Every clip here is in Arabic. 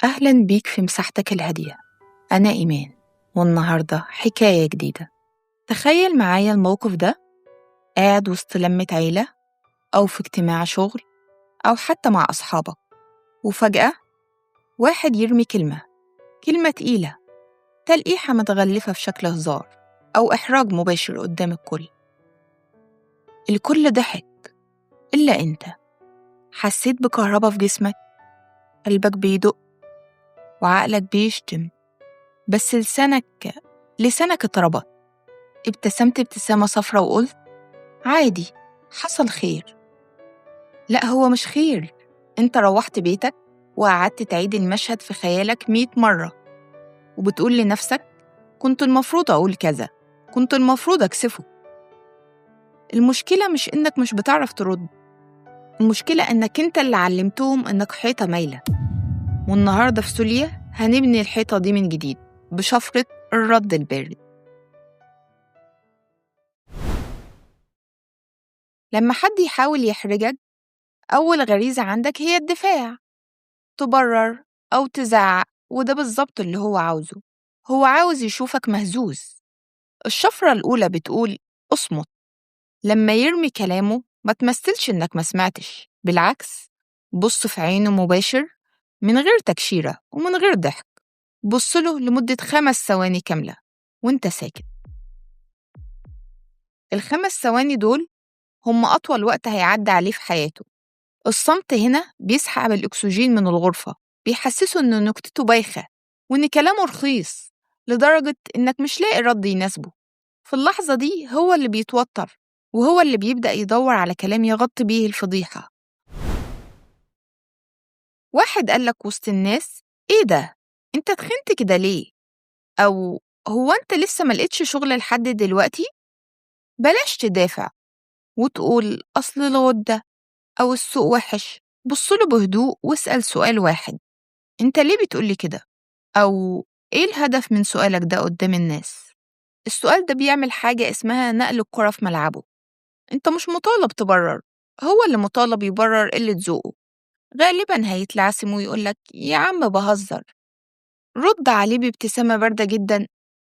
أهلا بيك في مساحتك الهادية. أنا إيمان، والنهاردة حكاية جديدة. تخيل معايا الموقف ده، قاعد وسط لمة عيلة أو في اجتماع شغل أو حتى مع أصحابك، وفجأة واحد يرمي كلمة تقيلة، تلقيحة متغلفة في شكل هزار أو إحراج مباشر قدام الكل ضحك إلا أنت. حسيت بكهربا في جسمك، قلبك بيدق وعقلك بيشتم، بس لسانك اتربط. ابتسمت ابتسامة صفرة وقلت عادي، حصل خير. لا، هو مش خير. انت روحت بيتك وقعدت تعيد المشهد في خيالك 100 مرة، وبتقول لنفسك كنت المفروض أقول كذا، كنت المفروض أكسفه. المشكلة مش إنك مش بتعرف ترد، المشكلة إنك انت اللي علمتهم إنك حيطة مايلة. والنهاردة في سوليا هنبني الحيطة دي من جديد بشفرة الرد البارد. لما حد يحاول يحرجك، أول غريزة عندك هي الدفاع، تبرر أو تزعق، وده بالظبط اللي هو عاوزه. هو عاوز يشوفك مهزوز. الشفرة الأولى بتقول اصمت. لما يرمي كلامه ما تمثلش إنك ما سمعتش، بالعكس، بص في عينه مباشر، من غير تكشيرة ومن غير ضحك. بص له لمدة 5 ثواني كاملة وانت ساكت. ال5 ثواني دول هم أطول وقت هيعدي عليه في حياته. الصمت هنا بيسحب الأكسجين من الغرفة، بيحسسه إن نكتته بايخة وإن كلامه رخيص، لدرجة إنك مش لاقي رد يناسبه. في اللحظة دي هو اللي بيتوتر، وهو اللي بيبدأ يدور على كلام يغطي بيه الفضيحة. واحد قالك وسط الناس إيه ده؟ أنت تخنت كده ليه؟ أو هو أنت لسه ملقتش شغل لحد دلوقتي؟ بلاش تدافع وتقول أصل الغدة أو السوق وحش. بصله بهدوء واسأل سؤال واحد: أنت ليه بتقولي كده؟ أو إيه الهدف من سؤالك ده قدام الناس؟ السؤال ده بيعمل حاجة اسمها نقل الكرة في ملعبه. أنت مش مطالب تبرر، هو اللي مطالب يبرر قلة ذوقه. غالبا هيتلعثم ويقولك يا عم بهزر. رد عليه بابتسامة باردة جدا: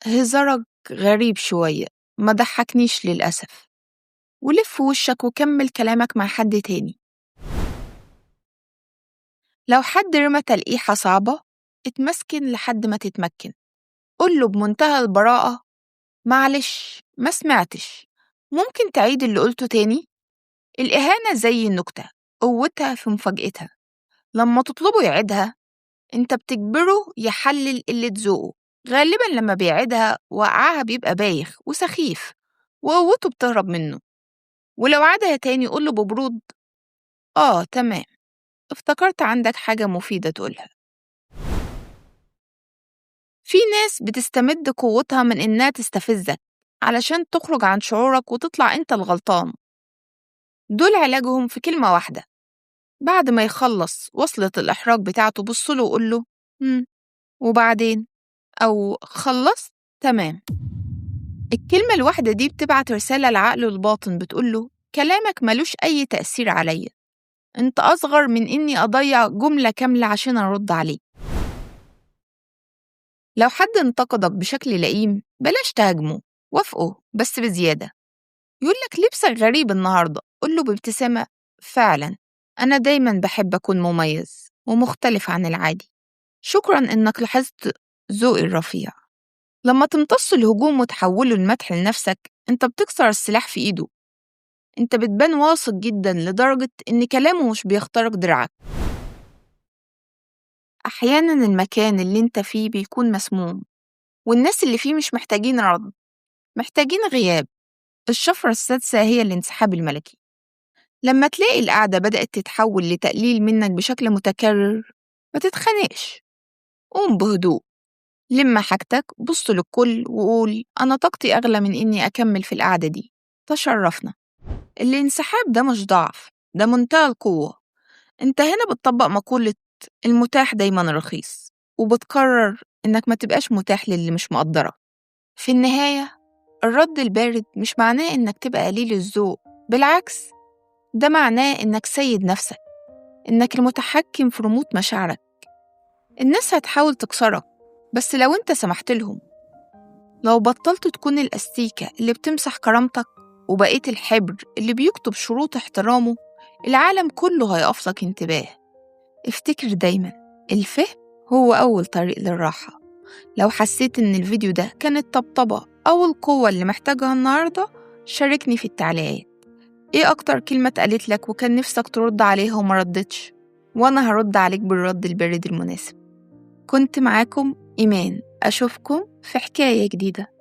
هزارك غريب شوية، ما ضحكنيش للأسف. ولف وشك وكمل كلامك مع حد تاني. لو حد رمى تلقيحة صعبة، اتمسكن لحد ما تتمكن. قوله بمنتهى البراءة: معلش ما سمعتش، ممكن تعيد اللي قلته تاني؟ الإهانة زي النكتة، قوتها في مفاجأتها. لما تطلبه يعيدها انت بتجبره يحلل قلة ذوقه. غالبا لما بيعيدها وقعها بيبقى بايخ وسخيف وقوته بتهرب منه. ولو عادها تاني قوله ببرود: تمام، افتكرت عندك حاجة مفيدة تقولها. في ناس بتستمد قوتها من إنها تستفزك علشان تخرج عن شعورك وتطلع أنت الغلطان. دول علاجهم في كلمة واحدة. بعد ما يخلص وصلة الإحراج بتاعته بصله وقوله وبعدين، أو خلصت تمام. الكلمة الواحدة دي بتبعت رسالة لعقله الباطن بتقوله كلامك ملوش أي تأثير عليا، أنت أصغر من إني أضيع جملة كاملة عشان أرد عليه. لو حد انتقدك بشكل لئيم بلاش تهاجمه، وافقه بس بزيادة. يقولك لبسك غريب النهاردة، قوله بابتسامة: فعلا أنا دايما بحب أكون مميز ومختلف عن العادي، شكرا إنك لاحظت ذوقي الرفيع. لما تمتص الهجوم وتحوله لمدح لنفسك، انت بتكسر السلاح في ايده. انت بتبان واثق جدا لدرجة ان كلامه مش بيخترق دراعك. احيانا المكان اللي انت فيه بيكون مسموم، والناس اللي فيه مش محتاجين رد، محتاجين غياب. الشفرة السادسة هي الانسحاب الملكي. لما تلاقي القعدة بدأت تتحول لتقليل منك بشكل متكرر، ما تتخانقش، قوم بهدوء، لم حاجتك، بص للكل وقول أنا طاقتي أغلى من إني أكمل في القعدة دي، تشرفنا. الانسحاب ده مش ضعف، ده منتهى القوة. انت هنا بتطبق مقولة المتاح دايما رخيص، وبتقرر إنك ما تبقاش متاح للي مش مقدرك. في النهاية، الرد البارد مش معناه إنك تبقى قليل الذوق، بالعكس، ده معناه إنك سيد نفسك، إنك المتحكم في رموز مشاعرك، الناس هتحاول تكسرك، بس لو انت سمحت لهم. لو بطلت تكون الأستيكة اللي بتمسح كرامتك وبقيت الحبر اللي بيكتب شروط احترامه، العالم كله هيقفلك انتباه. افتكر دايما، الفهم هو أول طريق للراحة. لو حسيت إن الفيديو ده كان الطبطبة أو القوة اللي محتاجها النهاردة، شاركني في التعليقات. إيه أكتر كلمة اتقالت لك وكان نفسك ترد عليها وما ردتش؟ وأنا هرد عليك بالرد البارد المناسب. كنت معاكم إيمان، أشوفكم في حكاية جديدة.